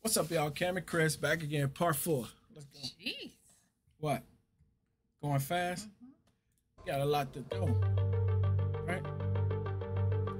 What's up, y'all? Cam and Chris back again, part 4. Let's go. Jeez. What? Going fast? Got a lot to do. Right?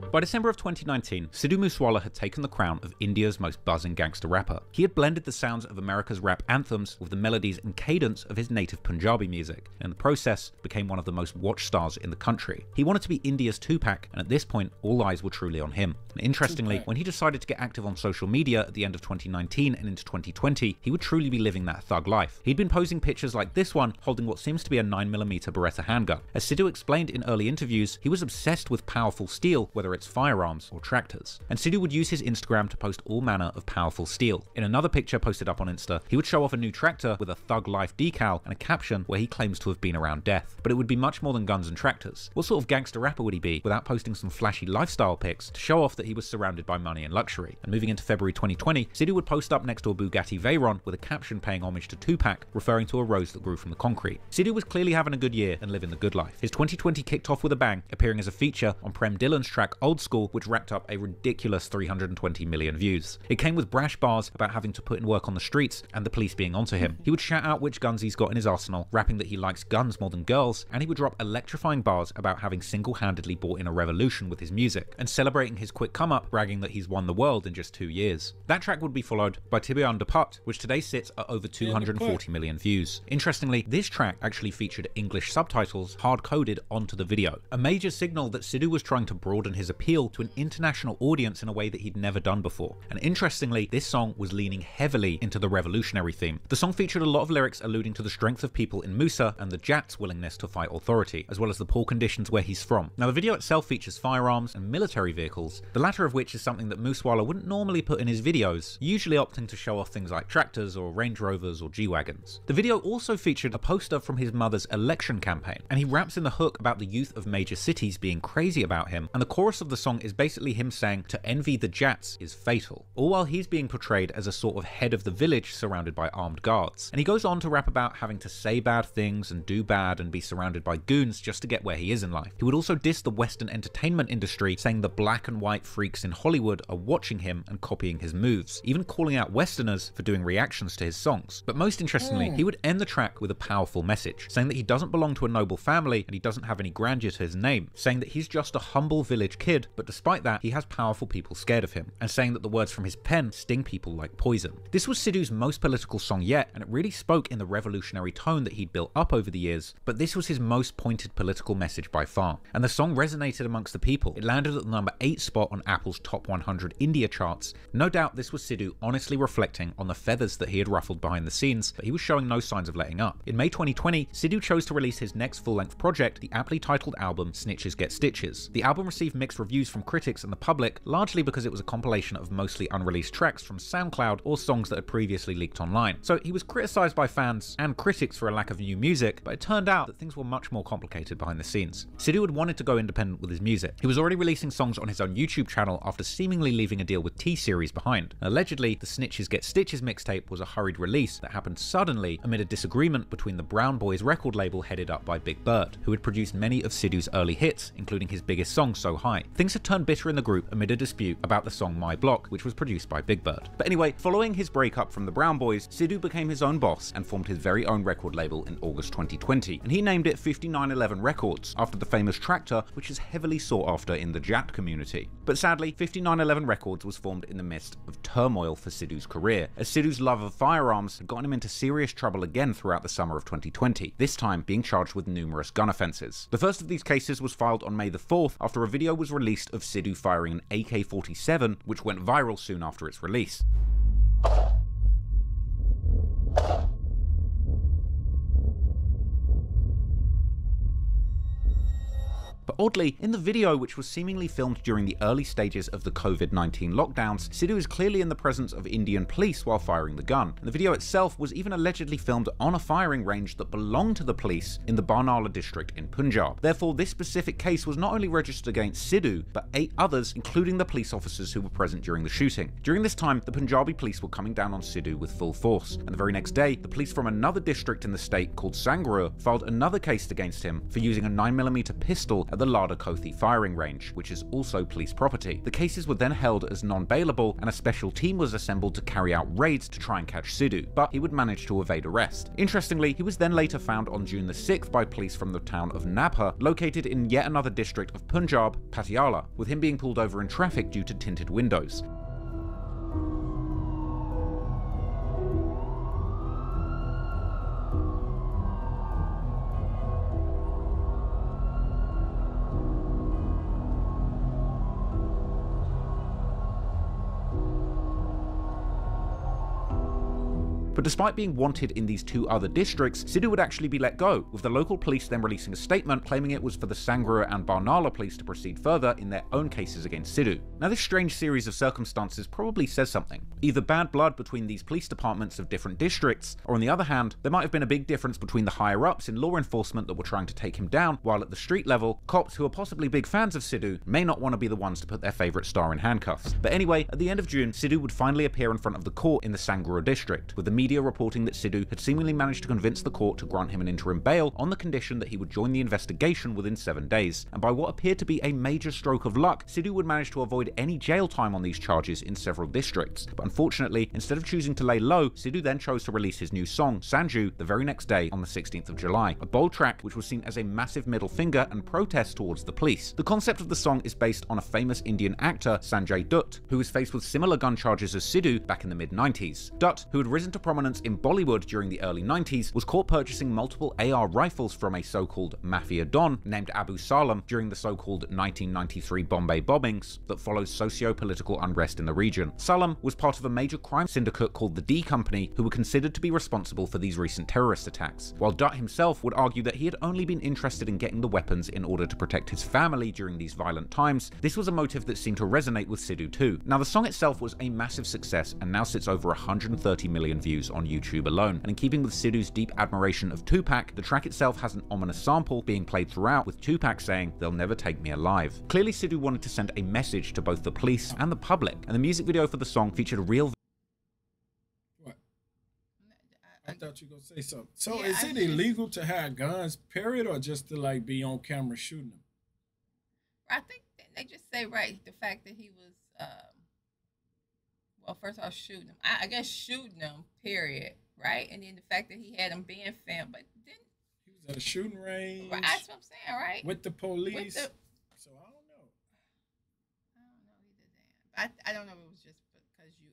By December of 2019, Sidhu Moosewala had taken the crown of India's most buzzing gangster rapper. He had blended the sounds of America's rap anthems with the melodies and cadence of his native Punjabi music, and in the process became one of the most watched stars in the country. He wanted to be India's Tupac, and at this point, all eyes were truly on him. And interestingly, when he decided to get active on social media at the end of 2019 and into 2020, he would truly be living that thug life. He'd been posing pictures like this one, holding what seems to be a 9mm Beretta handgun. As Sidhu explained in early interviews, he was obsessed with powerful steel, whether it's firearms or tractors. And Sidhu would use his Instagram to post all manner of powerful steel. In another picture posted up on Insta, he would show off a new tractor with a Thug Life decal and a caption where he claims to have been around death. But it would be much more than guns and tractors. What sort of gangster rapper would he be without posting some flashy lifestyle pics to show off that he was surrounded by money and luxury? And moving into February 2020, Sidhu would post up next to a Bugatti Veyron with a caption paying homage to Tupac, referring to a rose that grew from the concrete. Sidhu was clearly having a good year and living the good life. His 2020 kicked off with a bang, appearing as a feature on Prem Dillon's track Old School, which racked up a ridiculous 320 million views. It came with brash bars about having to put in work on the streets and the police being onto him. He would shout out which guns he's got in his arsenal, rapping that he likes guns more than girls, and he would drop electrifying bars about having single-handedly brought in a revolution with his music, and celebrating his quick come-up, bragging that he's won the world in just 2 years. That track would be followed by Davender Deput, which today sits at over 240 million views. Interestingly, this track actually featured English subtitles hard-coded onto the video, a major signal that Sidhu was trying to broaden his appeal to an international audience in a way that he'd never done before. And interestingly, this song was leaning heavily into the revolutionary theme. The song featured a lot of lyrics alluding to the strength of people in Musa and the Jat's willingness to fight authority, as well as the poor conditions where he's from. Now, the video itself features firearms and military vehicles, the latter of which is something that Moosewala wouldn't normally put in his videos, usually opting to show off things like tractors or Range Rovers or G-Wagons. The video also featured a poster from his mother's election campaign, and he raps in the hook about the youth of major cities being crazy about him, and the chorus of the song is basically him saying to envy the Jats is fatal, all while he's being portrayed as a sort of head of the village surrounded by armed guards. And he goes on to rap about having to say bad things and do bad and be surrounded by goons just to get where he is in life. He would also diss the Western entertainment industry, saying the black and white freaks in Hollywood are watching him and copying his moves, even calling out Westerners for doing reactions to his songs. But most interestingly, he would end the track with a powerful message, saying that he doesn't belong to a noble family and he doesn't have any grandeur to his name, saying that he's just a humble village kid, but despite that, he has powerful people scared of him, and saying that the words from his pen sting people like poison. This was Sidhu's most political song yet, and it really spoke in the revolutionary tone that he'd built up over the years, but this was his most pointed political message by far. And the song resonated amongst the people. It landed at the number 8 spot on Apple's Top 100 India charts. No doubt this was Sidhu honestly reflecting on the feathers that he had ruffled behind the scenes, but he was showing no signs of letting up. In May 2020, Sidhu chose to release his next full-length project, the aptly titled album Snitches Get Stitches. The album received mixed reviews from critics and the public, largely because it was a compilation of mostly unreleased tracks from SoundCloud or songs that had previously leaked online. So he was criticised by fans and critics for a lack of new music, but it turned out that things were much more complicated behind the scenes. Sidhu had wanted to go independent with his music. He was already releasing songs on his own YouTube channel after seemingly leaving a deal with T-Series behind. Allegedly, the Snitches Get Stitches mixtape was a hurried release that happened suddenly amid a disagreement between the Brown Boys record label headed up by Big Bird, who had produced many of Sidhu's early hits, including his biggest song, So High. Things had turned bitter in the group amid a dispute about the song My Block, which was produced by Big Bird. But anyway, following his breakup from the Brown Boys, Sidhu became his own boss and formed his very own record label in August 2020, and he named it 5911 Records, after the famous tractor, which is heavily sought after in the Jat community. But sadly, 5911 Records was formed in the midst of turmoil for Sidhu's career, as Sidhu's love of firearms had gotten him into serious trouble again throughout the summer of 2020, this time being charged with numerous gun offences. The first of these cases was filed on May the 4th after a video was released of Sidhu firing an AK-47, which went viral soon after its release. But oddly, in the video, which was seemingly filmed during the early stages of the COVID-19 lockdowns, Sidhu is clearly in the presence of Indian police while firing the gun. And the video itself was even allegedly filmed on a firing range that belonged to the police in the Barnala district in Punjab. Therefore, this specific case was not only registered against Sidhu, but 8 others, including the police officers who were present during the shooting. During this time, the Punjabi police were coming down on Sidhu with full force, and the very next day, the police from another district in the state called Sangrur filed another case against him for using a 9mm pistol at at the Lardakothi firing range, which is also police property. The cases were then held as non-bailable, and a special team was assembled to carry out raids to try and catch Sidhu, but he would manage to evade arrest. Interestingly, he was then later found on June the 6th by police from the town of Nabha, located in yet another district of Punjab, Patiala, with him being pulled over in traffic due to tinted windows. But despite being wanted in these two other districts, Sidhu would actually be let go, with the local police then releasing a statement claiming it was for the Sangrur and Barnala police to proceed further in their own cases against Sidhu. Now, this strange series of circumstances probably says something. Either bad blood between these police departments of different districts, or on the other hand, there might have been a big difference between the higher-ups in law enforcement that were trying to take him down, while at the street level, cops who are possibly big fans of Sidhu may not want to be the ones to put their favourite star in handcuffs. But anyway, at the end of June, Sidhu would finally appear in front of the court in the Sangrur district, with the media reporting that Sidhu had seemingly managed to convince the court to grant him an interim bail on the condition that he would join the investigation within 7 days. And by what appeared to be a major stroke of luck, Sidhu would manage to avoid any jail time on these charges in several districts. But unfortunately, instead of choosing to lay low, Sidhu then chose to release his new song, Sanju, the very next day on the 16th of July, a bold track which was seen as a massive middle finger and protest towards the police. The concept of the song is based on a famous Indian actor, Sanjay Dutt, who was faced with similar gun charges as Sidhu back in the mid-90s. Dutt, who had risen to prominence in Bollywood during the early 90s, was caught purchasing multiple AR rifles from a so-called mafia don named Abu Salam during the so-called 1993 Bombay bombings that followed socio-political unrest in the region. Salam was part of a major crime syndicate called the D Company, who were considered to be responsible for these recent terrorist attacks, while Dutt himself would argue that he had only been interested in getting the weapons in order to protect his family during these violent times. This was a motive that seemed to resonate with Sidhu too. Now, the song itself was a massive success and now sits over 130 million views on YouTube alone, and in keeping with Sidhu's deep admiration of Tupac, the track itself has an ominous sample being played throughout, with Tupac saying, "They'll never take me alive." Clearly, Sidhu wanted to send a message to both the police and the public, and the music video for the song featured a real... What? I thought you were going to say something. So is it illegal to have guns, period, or just to like be on camera shooting them? I think they just say, right, the fact that he was, well, first off, shooting him. I guess shooting him, period, right? And then the fact that he had him being filmed, but then he was at a shooting range. Right, that's what I'm saying, right? With the police. So I don't know. I don't know either. I don't know if it was just because you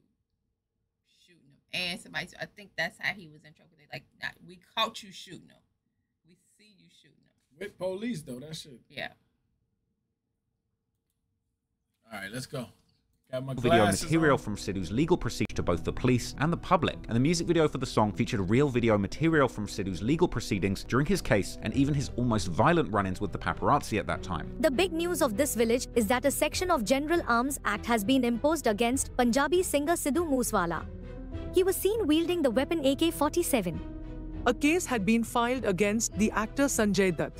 shooting him and somebody. So I think that's how he was in trouble. They like, nah, we caught you shooting him. We see you shooting him. With police though, that shit. Yeah. All right, let's go. Video material from Sidhu's legal procedure to both the police and the public, and the music video for the song featured real video material from Sidhu's legal proceedings during his case and even his almost violent run-ins with the paparazzi at that time. The big news of this village is that a section of General Arms Act has been imposed against Punjabi singer Sidhu Moosewala. He was seen wielding the weapon AK-47. A case had been filed against the actor Sanjay Dutt.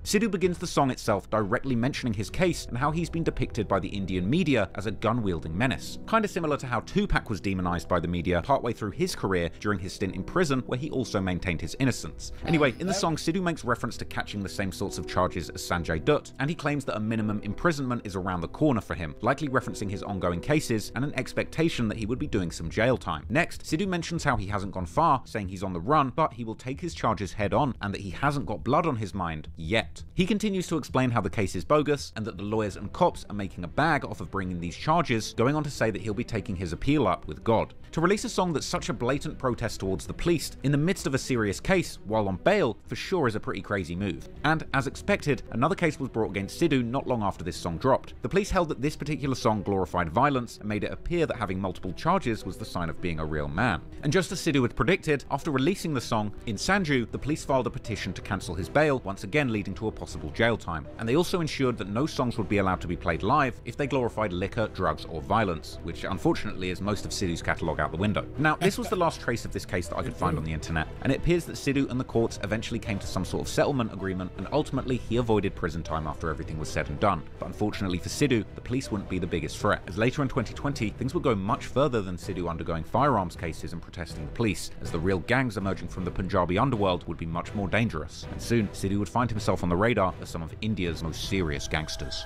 Sidhu begins the song itself directly mentioning his case and how he's been depicted by the Indian media as a gun-wielding menace. Kinda similar to how Tupac was demonized by the media partway through his career during his stint in prison, where he also maintained his innocence. Anyway, in the song, Sidhu makes reference to catching the same sorts of charges as Sanjay Dutt, and he claims that a minimum imprisonment is around the corner for him, likely referencing his ongoing cases and an expectation that he would be doing some jail time. Next, Sidhu mentions how he hasn't gone far, saying he's on the run, but he will take his charges head on, and that he hasn't got blood on his mind yet. He continues to explain how the case is bogus and that the lawyers and cops are making a bag off of bringing these charges, going on to say that he'll be taking his appeal up with God. To release a song that's such a blatant protest towards the police in the midst of a serious case while on bail for sure is a pretty crazy move. And as expected, another case was brought against Sidhu not long after this song dropped. The police held that this particular song glorified violence and made it appear that having multiple charges was the sign of being a real man. And just as Sidhu had predicted, after releasing the song in Sanju, the police filed a petition to cancel his bail, once again leading to a possible jail time. And they also ensured that no songs would be allowed to be played live if they glorified liquor, drugs, or violence, which unfortunately is most of Sidhu's catalogue out the window. Now, this was the last trace of this case that I could find on the internet, and it appears that Sidhu and the courts eventually came to some sort of settlement agreement, and ultimately he avoided prison time after everything was said and done. But unfortunately for Sidhu, the police wouldn't be the biggest threat, as later in 2020, things would go much further than Sidhu undergoing firearms cases and protesting the police, as the real gangs emerging from the Punjabi underworld would be much more dangerous, and soon Sidhu would find himself on the the radar as some of India's most serious gangsters.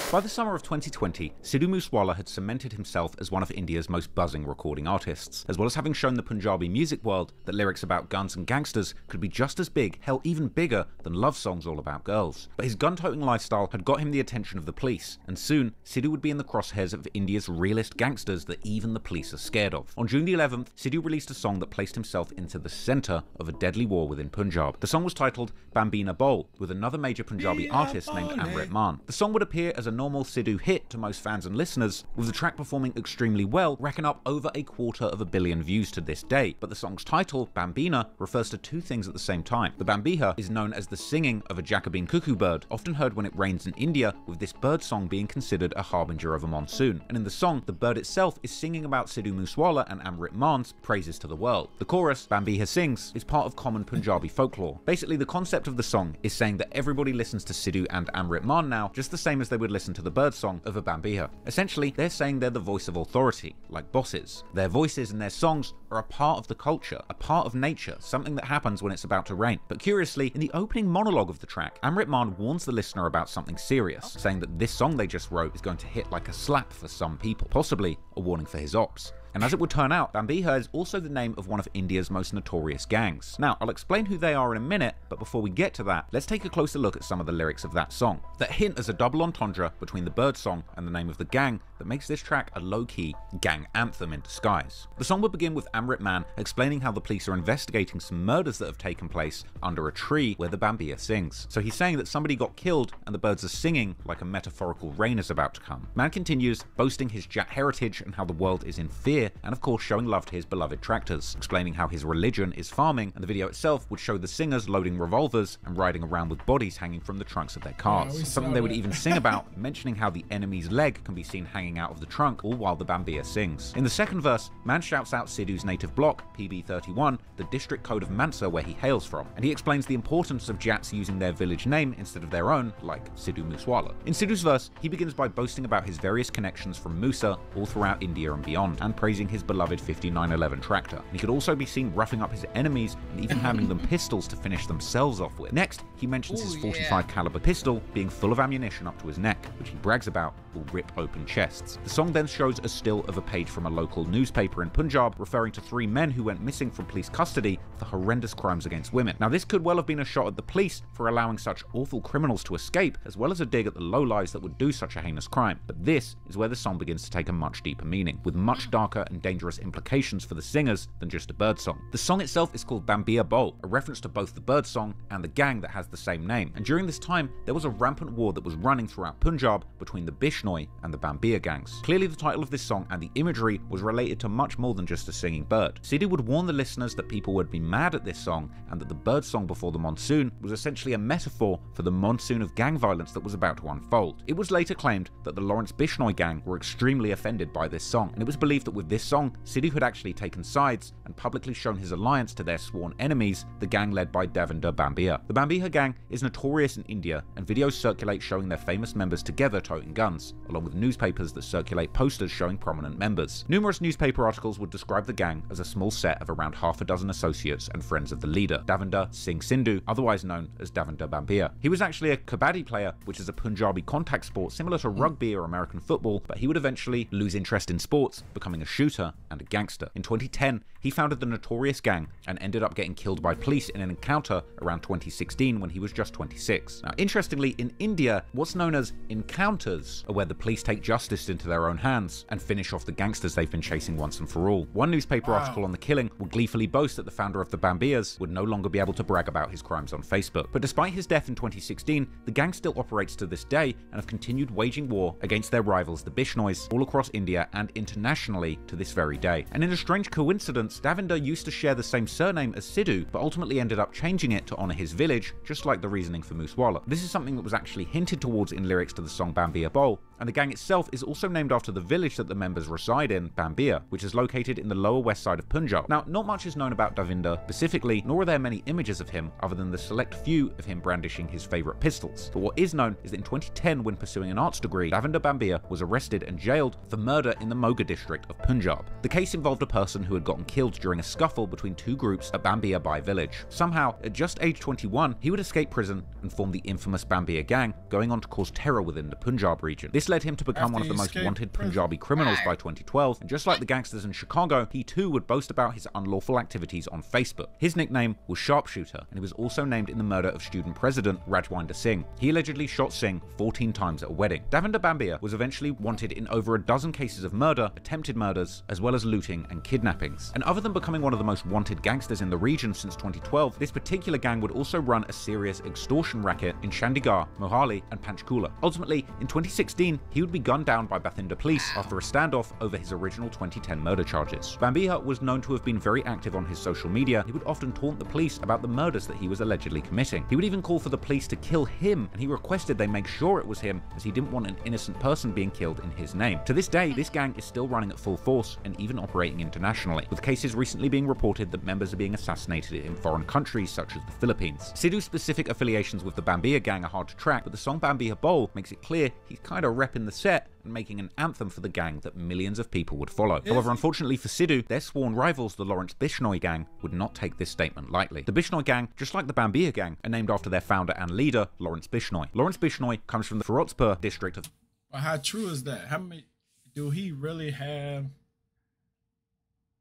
By the summer of 2020, Sidhu Moosewala had cemented himself as one of India's most buzzing recording artists, as well as having shown the Punjabi music world that lyrics about guns and gangsters could be just as big, hell even bigger, than love songs all about girls. But his gun-toting lifestyle had got him the attention of the police, and soon, Sidhu would be in the crosshairs of India's realest gangsters that even the police are scared of. On June the 11th, Sidhu released a song that placed himself into the centre of a deadly war within Punjab. The song was titled Bambina Bol, with another major Punjabi artist named Amrit Maan. The song would appear as a normal Sidhu hit to most fans and listeners, with the track performing extremely well, racking up over 250 million views to this day. But the song's title, Bambina, refers to two things at the same time. The Bambiha is known as the singing of a Jacobin cuckoo bird, often heard when it rains in India, with this bird song being considered a harbinger of a monsoon. And in the song, the bird itself is singing about Sidhu Moosewala and Amrit Maan's praises to the world. The chorus, Bambiha sings, is part of common Punjabi folklore. Basically, the concept of the song is saying that everybody listens to Sidhu and Amrit Maan now, just the same as they would listen to the bird song of a Bambiha. Essentially, they're saying they're the voice of authority, like bosses. Their voices and their songs are a part of the culture, a part of nature, something that happens when it's about to rain. But curiously, in the opening monologue of the track, Amrit Maan warns the listener about something serious, saying that this song they just wrote is going to hit like a slap for some people, possibly a warning for his ops. And as it would turn out, Bambiha is also the name of one of India's most notorious gangs. Now, I'll explain who they are in a minute, but before we get to that, let's take a closer look at some of the lyrics of that song that hint as a double entendre between the bird song and the name of the gang that makes this track a low-key gang anthem in disguise. The song would begin with Amrit Maan explaining how the police are investigating some murders that have taken place under a tree where the Bambiha sings. So he's saying that somebody got killed and the birds are singing like a metaphorical rain is about to come. Maan continues, boasting his Jat heritage and how the world is in fear, and of course showing love to his beloved tractors, explaining how his religion is farming, and the video itself would show the singers loading revolvers and riding around with bodies hanging from the trunks of their cars. Something they would even sing about, mentioning how the enemy's leg can be seen hanging out of the trunk, all while the Bambiha sings. In the second verse, Maan shouts out Sidhu's native block, PB31, the district code of Mansa where he hails from, and he explains the importance of Jats using their village name instead of their own, like Sidhu Moosewala. In Sidhu's verse, he begins by boasting about his various connections from Musa all throughout India and beyond, and praising his beloved 5911 tractor. And he could also be seen roughing up his enemies and even handing them pistols to finish themselves off with. Next, he mentions his 45 caliber pistol being full of ammunition up to his neck, which he brags about will rip open chests. The song then shows a still of a page from a local newspaper in Punjab referring to 3 men who went missing from police custody for horrendous crimes against women. Now, this could well have been a shot at the police for allowing such awful criminals to escape, as well as a dig at the lowlives that would do such a heinous crime. But this is where the song begins to take a much deeper meaning, with much darker and dangerous implications for the singers than just a bird song. The song itself is called Bambia Bol, a reference to both the bird song and the gang that has the same name. And during this time, there was a rampant war that was running throughout Punjab between the Bishoy and the Bambia gangs. Clearly, the title of this song and the imagery was related to much more than just a singing bird. Sidhu would warn the listeners that people would be mad at this song, and that the bird song before the monsoon was essentially a metaphor for the monsoon of gang violence that was about to unfold. It was later claimed that the Lawrence Bishoy gang were extremely offended by this song, and it was believed that with this song, Sidhu had actually taken sides and publicly shown his alliance to their sworn enemies, the gang led by Davender Bambia. The Bambia gang is notorious in India, and videos circulate showing their famous members together toting guns, along with newspapers that circulate posters showing prominent members. Numerous newspaper articles would describe the gang as a small set of around half a dozen associates and friends of the leader, Davender Singh Sindhu, otherwise known as Davender Bambia. He was actually a kabaddi player, which is a Punjabi contact sport similar to rugby or American football, but he would eventually lose interest in sports, becoming a shooter and a gangster. In 2010, he founded the Notorious Gang and ended up getting killed by police in an encounter around 2016 when he was just 26. Now, interestingly, in India, what's known as encounters are where the police take justice into their own hands and finish off the gangsters they've been chasing once and for all. One newspaper article on the killing would gleefully boast that the founder of the Bambias would no longer be able to brag about his crimes on Facebook. But despite his death in 2016, the gang still operates to this day and have continued waging war against their rivals, the Bishnois, all across India and internationally to this very day. And in a strange coincidence, Davender used to share the same surname as Sidhu, but ultimately ended up changing it to honour his village, just like the reasoning for Moosewala. This is something that was actually hinted towards in lyrics to the song Bambia Bol, and the gang itself is also named after the village that the members reside in, Bambia, which is located in the lower west side of Punjab. Now, not much is known about Davender specifically, nor are there many images of him other than the select few of him brandishing his favourite pistols. But what is known is that in 2010, when pursuing an arts degree, Davender Bambia was arrested and jailed for murder in the Moga district of Punjab. Punjab. The case involved a person who had gotten killed during a scuffle between two groups at Bambia Bai village. Somehow, at just age 21, he would escape prison and form the infamous Bambia gang, going on to cause terror within the Punjab region. This led him to become one of the most wanted Punjabi criminals by 2012, and just like the gangsters in Chicago, he too would boast about his unlawful activities on Facebook. His nickname was Sharpshooter, and he was also named in the murder of student president Rajwinder Singh. He allegedly shot Singh 14 times at a wedding. Davender Bambia was eventually wanted in over a dozen cases of murder, attempted murders, as well as looting and kidnappings. And other than becoming one of the most wanted gangsters in the region since 2012, this particular gang would also run a serious extortion racket in Chandigarh, Mohali, and Panchkula. Ultimately, in 2016, he would be gunned down by Bathinda police after a standoff over his original 2010 murder charges. Bambia was known to have been very active on his social media. He would often taunt the police about the murders that he was allegedly committing. He would even call for the police to kill him, and he requested they make sure it was him, as he didn't want an innocent person being killed in his name. To this day, this gang is still running at full force and even operating internationally, with cases recently being reported that members are being assassinated in foreign countries such as the Philippines. Sidhu's specific affiliations with the Bambia gang are hard to track, but the song Bambia Bowl makes it clear he's kind of repping the set and making an anthem for the gang that millions of people would follow. However, unfortunately for Sidhu, their sworn rivals, the Lawrence Bishoy gang, would not take this statement lightly. The Bishoy gang, just like the Bambia gang, are named after their founder and leader, Lawrence Bishoy. Lawrence Bishoy comes from the Firozpur district of... Well, how true is that? How many... Do he really have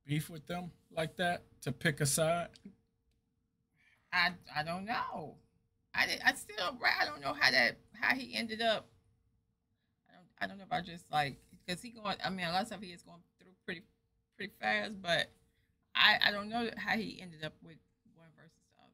beef with them like that to pick a side? I don't know. I don't know how he ended up. I don't know about just like, because he going, I mean, a lot of stuff he is going through pretty fast, but I don't know how he ended up with one versus the other.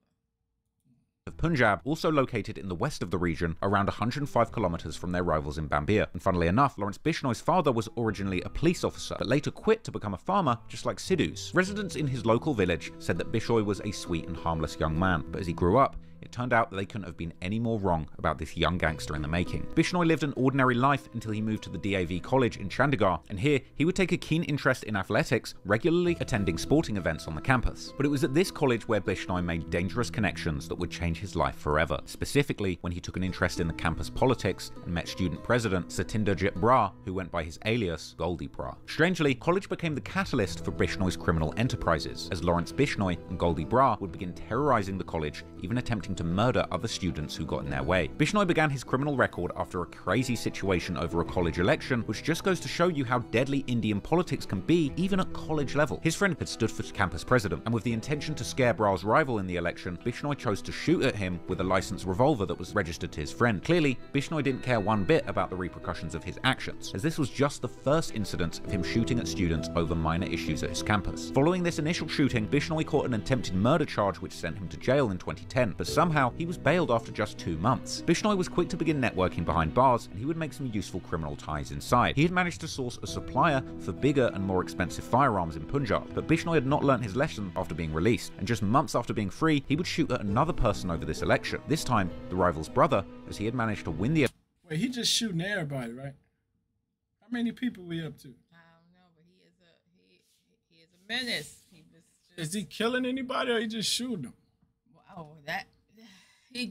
Of Punjab, also located in the west of the region, around 105 kilometers from their rivals in Bambia. And funnily enough, Lawrence Bishoy's father was originally a police officer, but later quit to become a farmer, just like Sidhu's. Residents in his local village said that Bishoy was a sweet and harmless young man, but as he grew up, it turned out that they couldn't have been any more wrong about this young gangster in the making. Bishoy lived an ordinary life until he moved to the DAV college in Chandigarh, and here he would take a keen interest in athletics, regularly attending sporting events on the campus. But it was at this college where Bishoy made dangerous connections that would change his life forever, specifically when he took an interest in the campus politics and met student president Satinderjit Bra, who went by his alias Goldie Bra. Strangely, college became the catalyst for Bishoy's criminal enterprises, as Lawrence Bishoy and Goldie Bra would begin terrorizing the college, even attempting to murder other students who got in their way. Bishoy began his criminal record after a crazy situation over a college election, which just goes to show you how deadly Indian politics can be, even at college level. His friend had stood for campus president, and with the intention to scare Bra's rival in the election, Bishoy chose to shoot at him with a licensed revolver that was registered to his friend. Clearly, Bishoy didn't care one bit about the repercussions of his actions, as this was just the first incident of him shooting at students over minor issues at his campus. Following this initial shooting, Bishoy caught an attempted murder charge which sent him to jail in 2010, but somehow he was bailed after just 2 months. Bishoy was quick to begin networking behind bars, and he would make some useful criminal ties inside. He had managed to source a supplier for bigger and more expensive firearms in Punjab, but Bishoy had not learnt his lesson after being released, and just months after being free, he would shoot at another person over this election, this time the rival's brother, as he had managed to win the... Wait, he just shooting everybody, right? How many people we up to? I don't know, but he is a menace. Is he killing anybody or he just shooting them? Oh,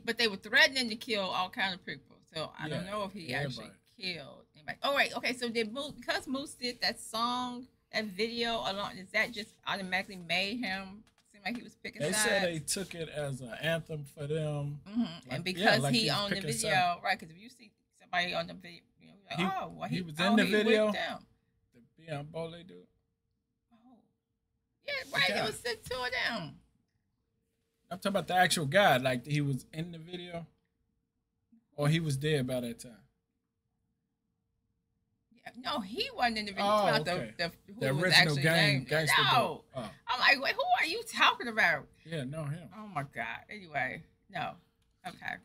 but they were threatening to kill all kinds of people. So I don't know if he actually killed anybody. Oh, right. Okay. So because Moose did that song, that video alone, is that just automatically made him seem like he was picking sides? They said they took it as an anthem for them. Mm-hmm. Like, and because he owned the video, right? Because if you see somebody on the video, you know, like, he was in the video. The Beyond Bole dude. Oh, yeah, right. It was the two of them. I'm talking about the actual guy, like he was in the video, or he was dead by that time. Yeah, no, he wasn't in the video. Oh, okay. The original gangster. No, I'm like, wait, who are you talking about? Yeah, no, him. Oh my God. Anyway, no. Okay,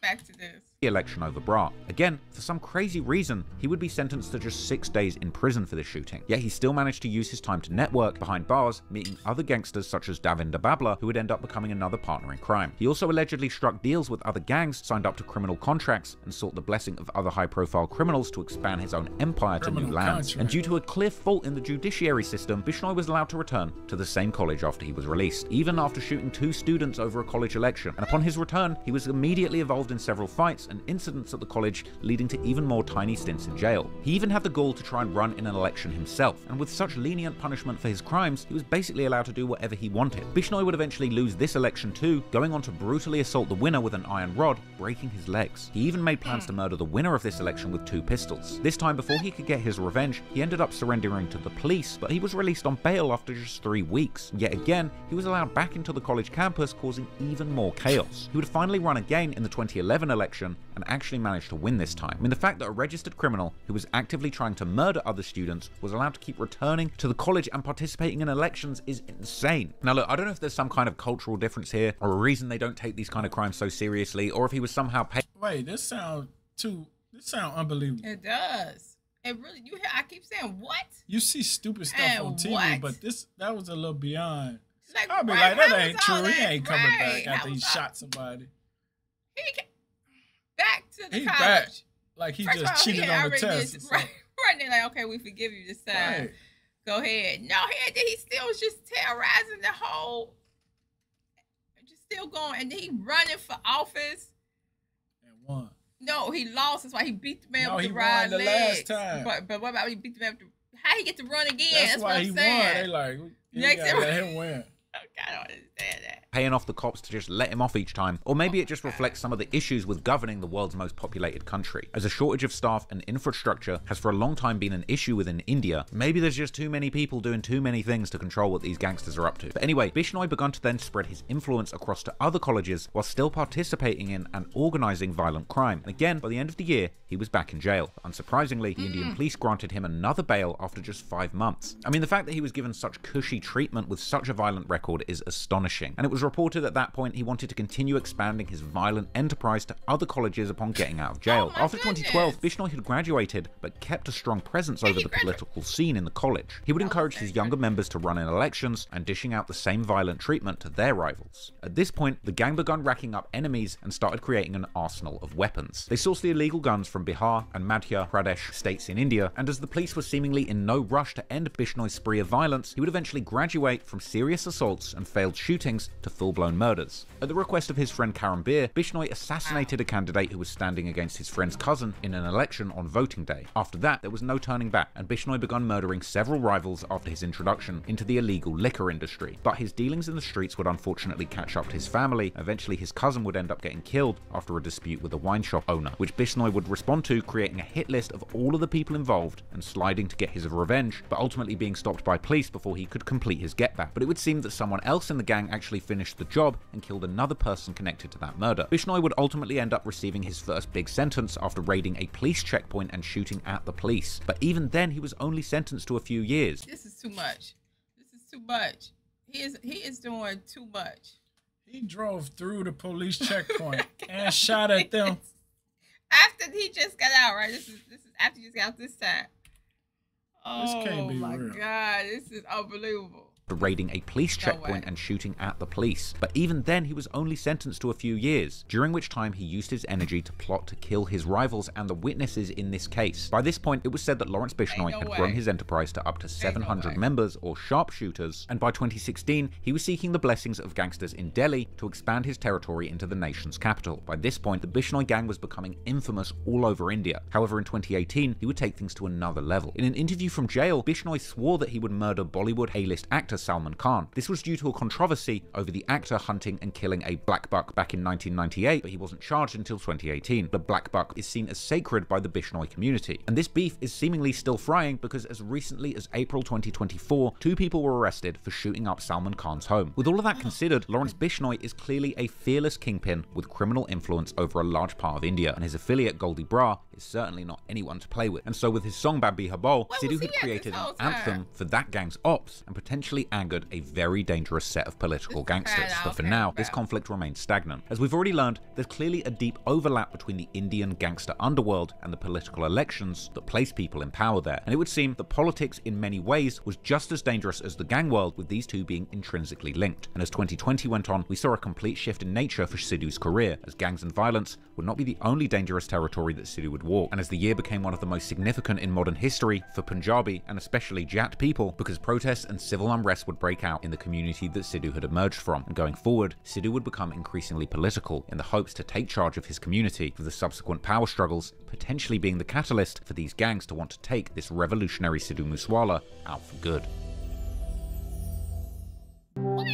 back to this. Election over Bra. Again, for some crazy reason, he would be sentenced to just 6 days in prison for this shooting. Yet he still managed to use his time to network behind bars, meeting other gangsters such as Davender Bambia, who would end up becoming another partner in crime. He also allegedly struck deals with other gangs, signed up to criminal contracts, and sought the blessing of other high-profile criminals to expand his own empire to new lands. And due to a clear fault in the judiciary system, Bishoy was allowed to return to the same college after he was released, even after shooting 2 students over a college election. And upon his return, he was immediately involved in in several fights and incidents at the college, leading to even more tiny stints in jail. He even had the gall to try and run in an election himself, and with such lenient punishment for his crimes, he was basically allowed to do whatever he wanted. Bishoy would eventually lose this election too, going on to brutally assault the winner with an iron rod, breaking his legs. He even made plans to murder the winner of this election with 2 pistols. This time, before he could get his revenge, he ended up surrendering to the police, but he was released on bail after just 3 weeks. Yet again, he was allowed back into the college campus, causing even more chaos. He would finally run again in the 2011 election and actually managed to win this time. I mean, the fact that a registered criminal who was actively trying to murder other students was allowed to keep returning to the college and participating in elections is insane. Now look, I don't know if there's some kind of cultural difference here, or a reason they don't take these kind of crimes so seriously, or if he was somehow paid. Wait, this sound unbelievable. It does. It really, you hear, I keep saying, what? You see stupid stuff on TV, what? but that was a little beyond. Like, I'll be right, like, that ain't true. He that? ain't coming Right. back after he shot somebody. He came back to the He college. back. Like he First just of all, cheated he had on the already test. just- right, they're like, okay, we forgive you this time. Right. Go ahead. No, he still was just terrorizing the whole, just still going. And then he running for office. And won. No, he lost. That's why he beat the man No, with he the won right the legs. last time. But what about he beat the man with the, how he get to run again? That's what why I'm he saying. won. They like, you Next gotta time- let him win. I don't understand that. Paying off the cops to just let him off each time, or maybe it just reflects some of the issues with governing the world's most populated country. As a shortage of staff and infrastructure has for a long time been an issue within India, maybe there's just too many people doing too many things to control what these gangsters are up to. But anyway, Bishoy began to then spread his influence across to other colleges while still participating in and organising violent crime. And again, by the end of the year, he was back in jail. Unsurprisingly, the Indian police granted him another bail after just 5 months. I mean, the fact that he was given such cushy treatment with such a violent record is astonishing, and it was reported at that point he wanted to continue expanding his violent enterprise to other colleges upon getting out of jail. After 2012, Bishoy had graduated, but kept a strong presence over the political scene in the college. He would encourage his younger members to run in elections and dishing out the same violent treatment to their rivals. At this point, the gang began racking up enemies and started creating an arsenal of weapons. They sourced the illegal guns from Bihar and Madhya Pradesh states in India, and as the police were seemingly in no rush to end Bishoy's spree of violence, he would eventually graduate from serious assaults and failed shootings to full-blown murders. At the request of his friend Karambir, Bishoy assassinated a candidate who was standing against his friend's cousin in an election on voting day. After that, there was no turning back, and Bishoy began murdering several rivals after his introduction into the illegal liquor industry. But his dealings in the streets would unfortunately catch up to his family. Eventually, his cousin would end up getting killed after a dispute with a wine shop owner, which Bishoy would respond to, creating a hit list of all of the people involved and sliding to get his revenge, but ultimately being stopped by police before he could complete his get back. But it would seem that someone else in the gang actually finished the job and killed another person connected to that murder. Bishoy would ultimately end up receiving his first big sentence after raiding a police checkpoint and shooting at the police. But even then, he was only sentenced to a few years. This is too much. This is too much. He is doing too much. He drove through the police checkpoint and shot at them. After he just got out, right? This is after he just got out this time. This can't be my real. God, this is unbelievable. Raiding a police checkpoint and shooting at the police. But even then, he was only sentenced to a few years, during which time he used his energy to plot to kill his rivals and the witnesses in this case. By this point, it was said that Lawrence Bishoy had grown his enterprise to up to 700 members or sharpshooters, and by 2016, he was seeking the blessings of gangsters in Delhi to expand his territory into the nation's capital. By this point, the Bishoy gang was becoming infamous all over India. However, in 2018, he would take things to another level. In an interview from jail, Bishoy swore that he would murder Bollywood A-list actor Salman Khan. This was due to a controversy over the actor hunting and killing a black buck back in 1998, but he wasn't charged until 2018. The black buck is seen as sacred by the Bishoy community, and this beef is seemingly still frying because as recently as April 2024, 2 people were arrested for shooting up Salman Khan's home. With all of that considered, Lawrence Bishoy is clearly a fearless kingpin with criminal influence over a large part of India, and his affiliate Goldie Bra is certainly not anyone to play with. And so with his song Babi Habol, Sidhu had created an anthem for that gang's ops and potentially angered a very dangerous set of political gangsters. But for now, this conflict remains stagnant. As we've already learned, there's clearly a deep overlap between the Indian gangster underworld and the political elections that place people in power there. And it would seem that politics in many ways was just as dangerous as the gang world, with these two being intrinsically linked. And as 2020 went on, we saw a complete shift in nature for Sidhu's career, as gangs and violence would not be the only dangerous territory that Sidhu would walk, and as the year became one of the most significant in modern history for Punjabi and especially Jat people, because protests and civil unrest would break out in the community that Sidhu had emerged from. And going forward, Sidhu would become increasingly political in the hopes to take charge of his community, with the subsequent power struggles potentially being the catalyst for these gangs to want to take this revolutionary Sidhu Moosewala out for good. What?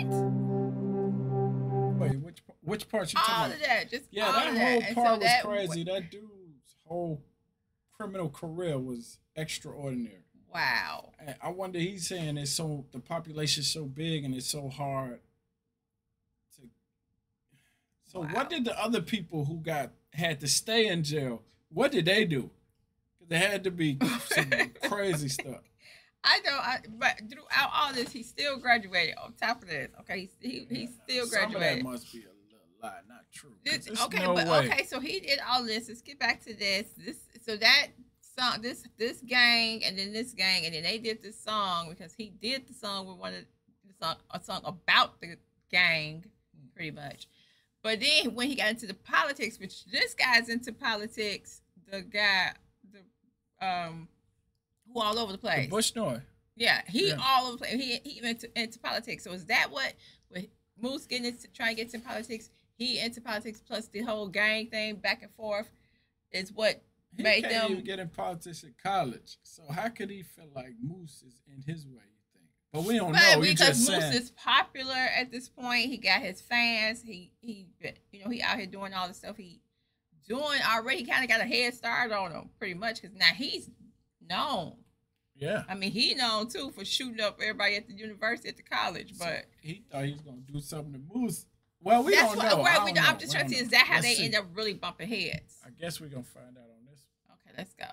Wait, which part you talking All about? of that. Just Yeah, all that of whole that. part was crazy. That dude's whole criminal career was extraordinary. Wow. And I wonder, he's saying it's so, the population's so big and it's so hard to. So what did the other people who had to stay in jail? What did they do? Because there had to be some crazy stuff. But throughout all this, he still graduated. On top of this, okay, he still graduated. Some of that must be a little lie, not true. Okay, so he did all this. Let's get back to this. So that song, this gang, and then this gang, and then they did this song because he did the song with a song about the gang, pretty much. But then when he got into the politics, which this guy's into politics, who all over the place. The Bushnell. Yeah, all over the place. He went into politics. So is that what Moose trying to get into politics? He into politics plus the whole gang thing back and forth is what made them. He can't even get in politics at college. So how could he feel like Moose is in his way? You think? But we don't know. Because Moose is popular at this point. He got his fans. He out here doing all the stuff he doing already. He kind of got a head start on him pretty much because now he's known. Yeah. I mean, he known too for shooting up everybody at the university, at the college, but so he thought he was gonna do something to Moose. Well, we don't know. I'm just trying to see, is that how they end up really bumping heads? I guess we're gonna find out on this one. Okay, let's go.